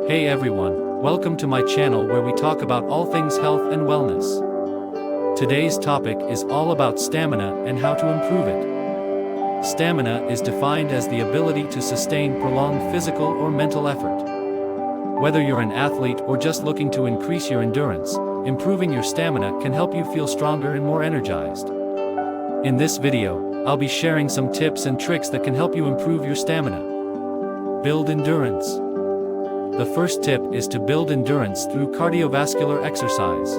Hey everyone, welcome to my channel where we talk about all things health and wellness. Today's topic is all about stamina and how to improve it. Stamina is defined as the ability to sustain prolonged physical or mental effort. Whether you're an athlete or just looking to increase your endurance, improving your stamina can help you feel stronger and more energized. In this video, I'll be sharing some tips and tricks that can help you improve your stamina. Build endurance. The first tip is to build endurance through cardiovascular exercise.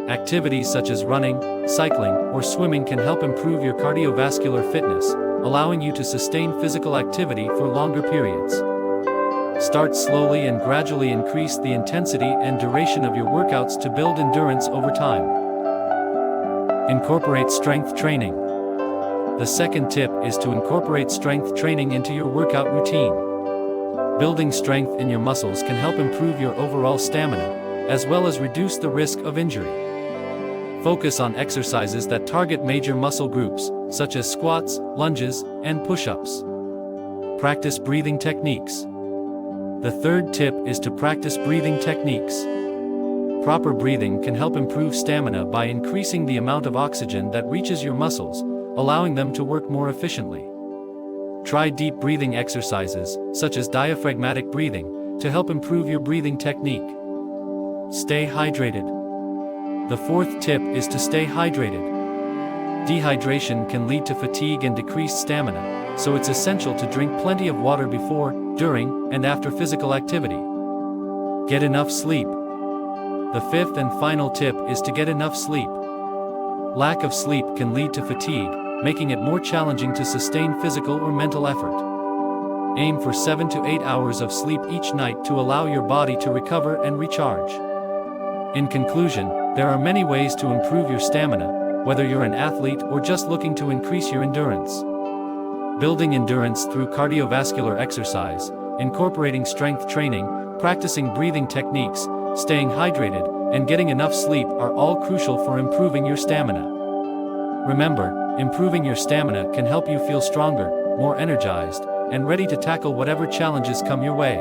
Activities such as running, cycling, or swimming can help improve your cardiovascular fitness, allowing you to sustain physical activity for longer periods. Start slowly and gradually increase the intensity and duration of your workouts to build endurance over time. Incorporate strength training. The second tip is to incorporate strength training into your workout routine. Building strength in your muscles can help improve your overall stamina, as well as reduce the risk of injury. Focus on exercises that target major muscle groups, such as squats, lunges, and push-ups. Practice breathing techniques. The third tip is to practice breathing techniques. Proper breathing can help improve stamina by increasing the amount of oxygen that reaches your muscles, allowing them to work more efficiently. Try deep breathing exercises, such as diaphragmatic breathing, to help improve your breathing technique. Stay hydrated. The fourth tip is to stay hydrated. Dehydration can lead to fatigue and decreased stamina, so it's essential to drink plenty of water before, during, and after physical activity. Get enough sleep. The fifth and final tip is to get enough sleep. Lack of sleep can lead to fatigue, making it more challenging to sustain physical or mental effort. Aim for 7 to 8 hours of sleep each night to allow your body to recover and recharge. In conclusion, there are many ways to improve your stamina, whether you're an athlete or just looking to increase your endurance. Building endurance through cardiovascular exercise, incorporating strength training, practicing breathing techniques, staying hydrated, and getting enough sleep are all crucial for improving your stamina. Remember, improving your stamina can help you feel stronger, more energized, and ready to tackle whatever challenges come your way.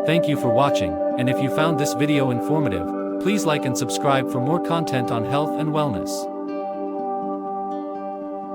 Thank you for watching, and if you found this video informative, please like and subscribe for more content on health and wellness.